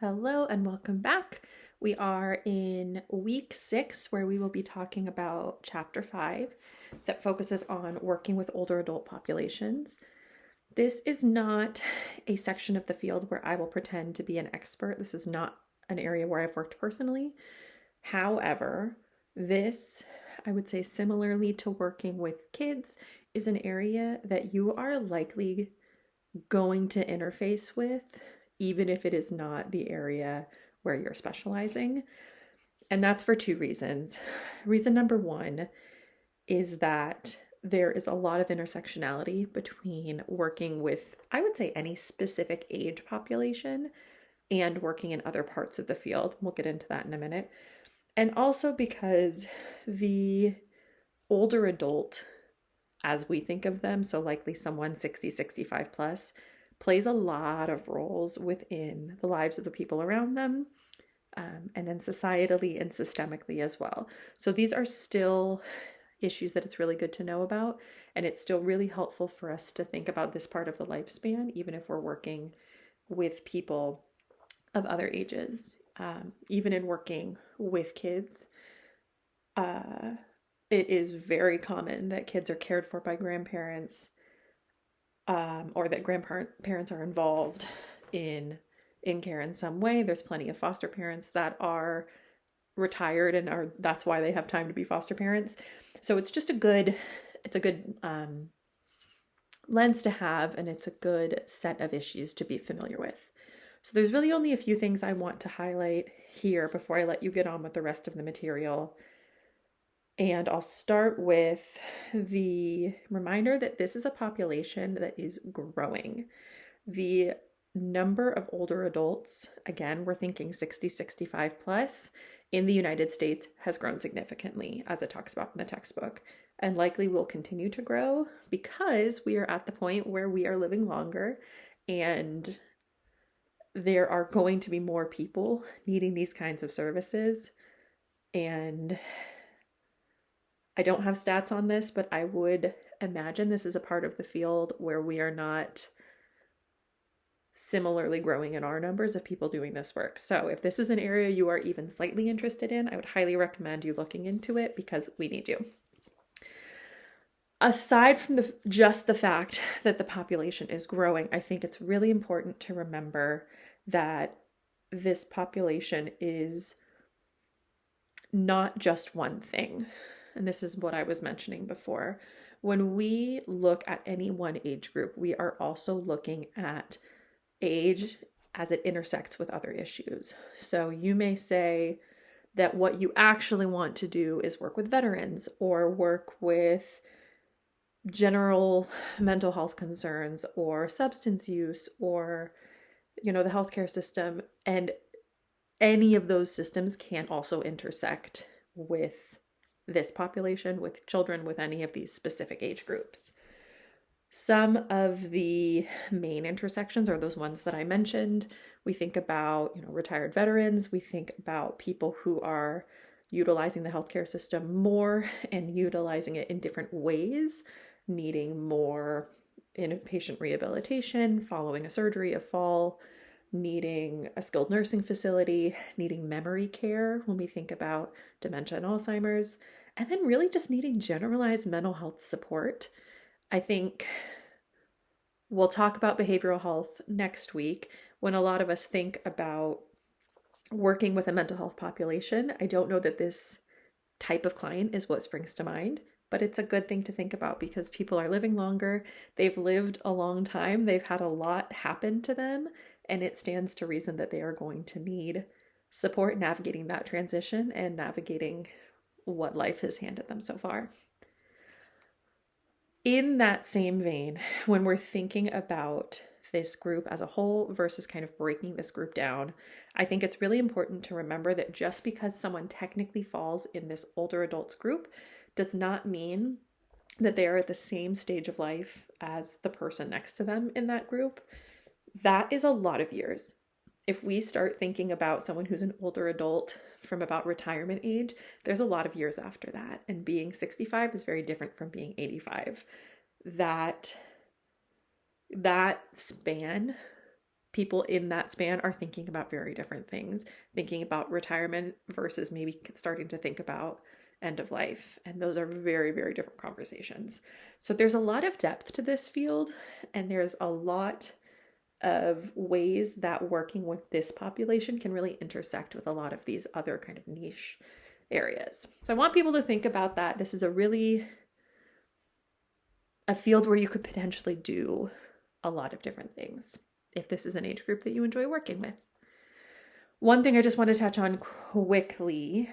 Hello and welcome back. We are in week 6 where we will be talking about chapter 5 that focuses on working with older adult populations. This is not a section of the field where I will pretend to be an expert. This is not an area where I've worked personally. However, this, I would say, similarly to working with kids, is an area that you are likely going to interface with, even if it is not the area where you're specializing. And that's for two reasons. Reason number one is that there is a lot of intersectionality between working with, I would say, any specific age population and working in other parts of the field. We'll get into that in a minute. And also because the older adult, as we think of them, so likely someone 60, 65 plus, plays a lot of roles within the lives of the people around them, and then societally and systemically as well. So these are still issues that it's really good to know about, and it's still really helpful for us to think about this part of the lifespan, even if we're working with people of other ages. Even in working with kids, it is very common that kids are cared for by grandparents, or that grandparents are involved in care in some way. There's plenty of foster parents that are retired and are that's why they have time to be foster parents. So it's just a good lens to have, and it's a good set of issues to be familiar with. So there's really only a few things I want to highlight here before I let you get on with the rest of the material. And I'll start with the reminder that this is a population that is growing. The number of older adults, again, we're thinking 60, 65 plus, in the United States has grown significantly, as it talks about in the textbook, and likely will continue to grow because we are at the point where we are living longer and there are going to be more people needing these kinds of services. And I don't have stats on this, but I would imagine this is a part of the field where we are not similarly growing in our numbers of people doing this work. So if this is an area you are even slightly interested in, I would highly recommend you looking into it because we need you. Aside from just the fact that the population is growing, I think it's really important to remember that this population is not just one thing. And this is what I was mentioning before. When we look at any one age group, we are also looking at age as it intersects with other issues. So you may say that what you actually want to do is work with veterans or work with general mental health concerns or substance use or, the healthcare system. And any of those systems can also intersect with this population, with children, with any of these specific age groups. Some of the main intersections are those ones that I mentioned. We think about, retired veterans. We think about people who are utilizing the healthcare system more and utilizing it in different ways, needing more inpatient rehabilitation, following a surgery, a fall, needing a skilled nursing facility, needing memory care when we think about dementia and Alzheimer's, and then really just needing generalized mental health support. I think we'll talk about behavioral health next week when a lot of us think about working with a mental health population. I don't know that this type of client is what springs to mind, but it's a good thing to think about because people are living longer. They've lived a long time. They've had a lot happen to them, and it stands to reason that they are going to need support navigating that transition and navigating what life has handed them so far. In that same vein, when we're thinking about this group as a whole versus kind of breaking this group down, I think it's really important to remember that just because someone technically falls in this older adults group does not mean that they are at the same stage of life as the person next to them in that group. That is a lot of years. If we start thinking about someone who's an older adult from about retirement age, there's a lot of years after that. And being 65 is very different from being 85. That span, people in that span are thinking about very different things, thinking about retirement versus maybe starting to think about end of life. And those are very, very different conversations. So there's a lot of depth to this field, and there's a lot of ways that working with this population can really intersect with a lot of these other kind of niche areas. So I want people to think about that. This is a field where you could potentially do a lot of different things if this is an age group that you enjoy working with. One thing I just want to touch on quickly,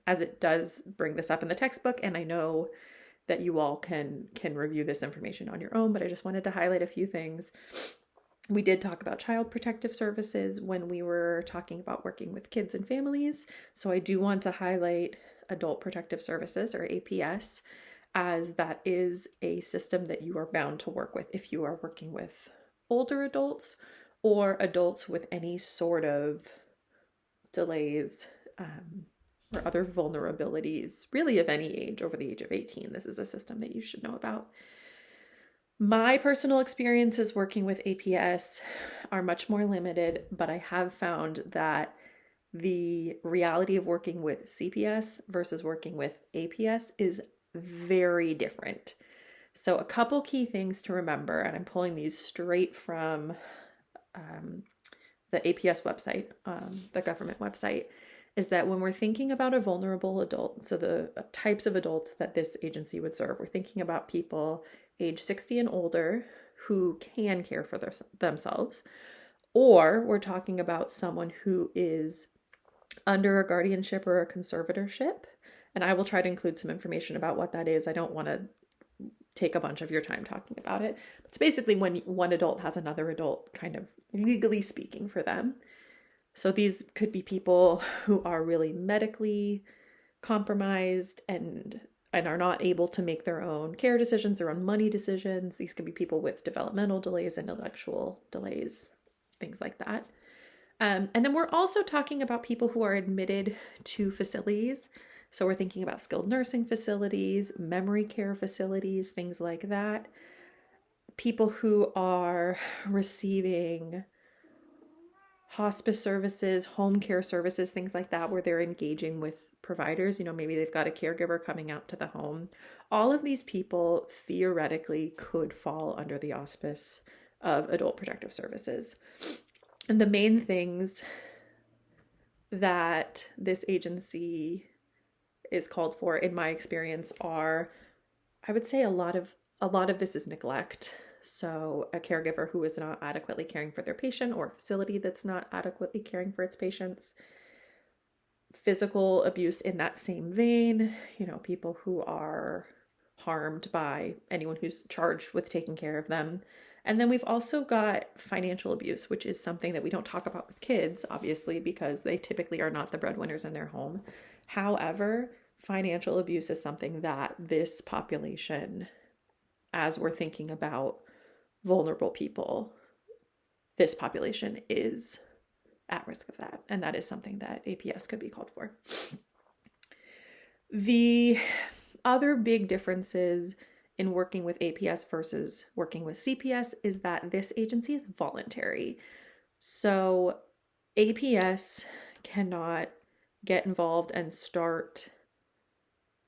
as it does bring this up in the textbook, and I know that you all can review this information on your own, but I just wanted to highlight a few things. We did talk about child protective services when we were talking about working with kids and families. So I do want to highlight adult protective services, or APS, as that is a system that you are bound to work with if you are working with older adults or adults with any sort of delays or other vulnerabilities, really of any age over the age of 18. This is a system that you should know about. My personal experiences working with APS are much more limited, but I have found that the reality of working with CPS versus working with APS is very different. So a couple key things to remember, and I'm pulling these straight from the APS website, the government website, is that when we're thinking about a vulnerable adult, so the types of adults that this agency would serve, we're thinking about people age 60 and older who can care for themselves, or we're talking about someone who is under a guardianship or a conservatorship. And I will try to include some information about what that is. I don't want to take a bunch of your time talking about it. It's basically when one adult has another adult kind of legally speaking for them. So these could be people who are really medically compromised and are not able to make their own care decisions, their own money decisions. These could be people with developmental delays, intellectual delays, things like that. And then we're also talking about people who are admitted to facilities. So we're thinking about skilled nursing facilities, memory care facilities, things like that. People who are receiving hospice services, home care services, things like that, where they're engaging with providers. Maybe they've got a caregiver coming out to the home. All of these people theoretically could fall under the auspice of adult protective services. And the main things that this agency is called for, in my experience, are, I would say a lot of this is neglect. So a caregiver who is not adequately caring for their patient, or a facility that's not adequately caring for its patients. Physical abuse in that same vein, people who are harmed by anyone who's charged with taking care of them. And then we've also got financial abuse, which is something that we don't talk about with kids, obviously, because they typically are not the breadwinners in their home. However, financial abuse is something that this population, as we're thinking about vulnerable people, this population is at risk of that. And that is something that APS could be called for. The other big differences in working with APS versus working with CPS is that this agency is voluntary. So APS cannot get involved and start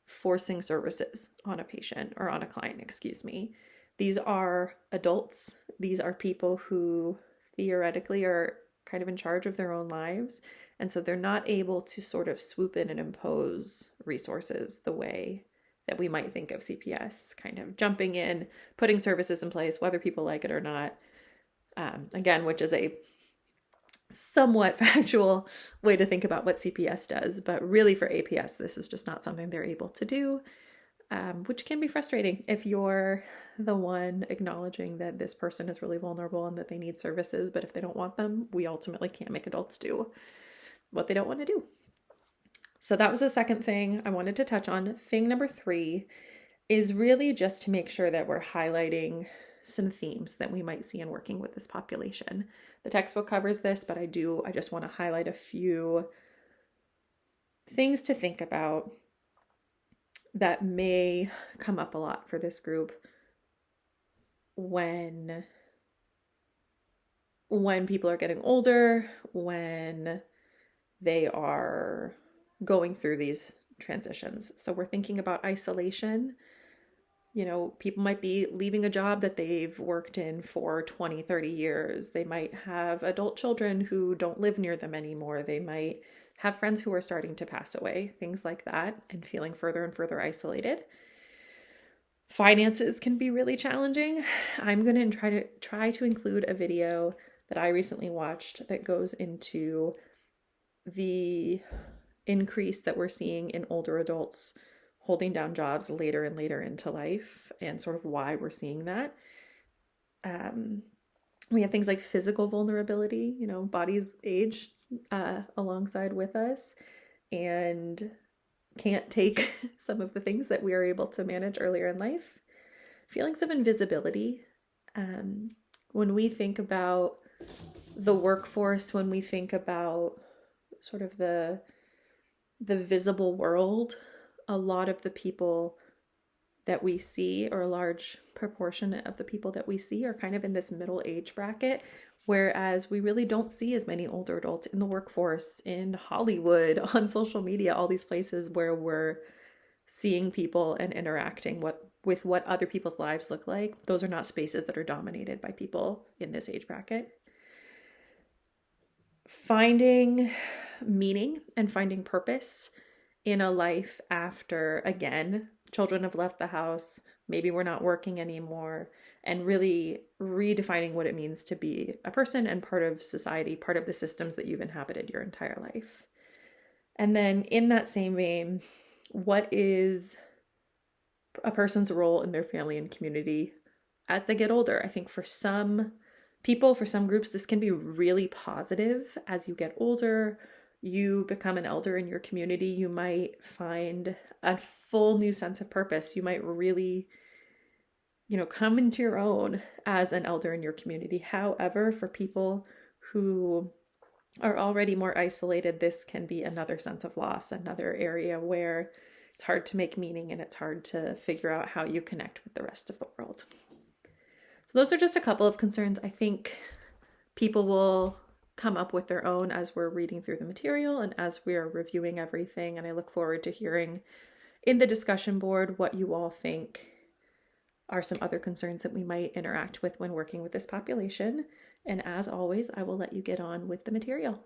forcing services on a patient or on a client, excuse me. These are adults. These are people who theoretically are kind of in charge of their own lives. And so they're not able to sort of swoop in and impose resources the way that we might think of CPS, kind of jumping in, putting services in place, whether people like it or not. Again, which is a somewhat factual way to think about what CPS does. But really for APS, this is just not something they're able to do, which can be frustrating if you're the one acknowledging that this person is really vulnerable and that they need services. But if they don't want them, we ultimately can't make adults do what they don't want to do. So that was the second thing I wanted to touch on. Thing number 3 is really just to make sure that we're highlighting some themes that we might see in working with this population. The textbook covers this, but I just want to highlight a few things to think about that may come up a lot for this group when when people are getting older, when they are going through these transitions. So we're thinking about isolation. You know, people might be leaving a job that they've worked in for 20, 30 years. They might have adult children who don't live near them anymore. They might have friends who are starting to pass away, things like that, and feeling further and further isolated. Finances can be really challenging. I'm going to try to include a video that I recently watched that goes into the increase that we're seeing in older adults holding down jobs later and later into life, and sort of why we're seeing that. We have things like physical vulnerability, you know, bodies age alongside with us and can't take some of the things that we are able to manage earlier in life. Feelings of invisibility. When we think about the workforce, when we think about sort of the visible world, a lot of the people that we see, or a large proportion of the people that we see, are kind of in this middle age bracket, whereas we really don't see as many older adults in the workforce, in Hollywood, on social media, all these places where we're seeing people and interacting with what other people's lives look like. Those are not spaces that are dominated by people in this age bracket. Finding meaning and finding purpose in a life after, again, children have left the house, maybe we're not working anymore, and really redefining what it means to be a person and part of society, part of the systems that you've inhabited your entire life. And then in that same vein, what is a person's role in their family and community as they get older? I think for some people, for some groups, this can be really positive. As you get older, you become an elder in your community, you might find a full new sense of purpose. You might really, you know, come into your own as an elder in your community. However, for people who are already more isolated, this can be another sense of loss, another area where it's hard to make meaning and it's hard to figure out how you connect with the rest of the world. So those are just a couple of concerns. I think people will come up with their own as we're reading through the material and as we're reviewing everything. And I look forward to hearing in the discussion board what you all think are some other concerns that we might interact with when working with this population. And as always, I will let you get on with the material.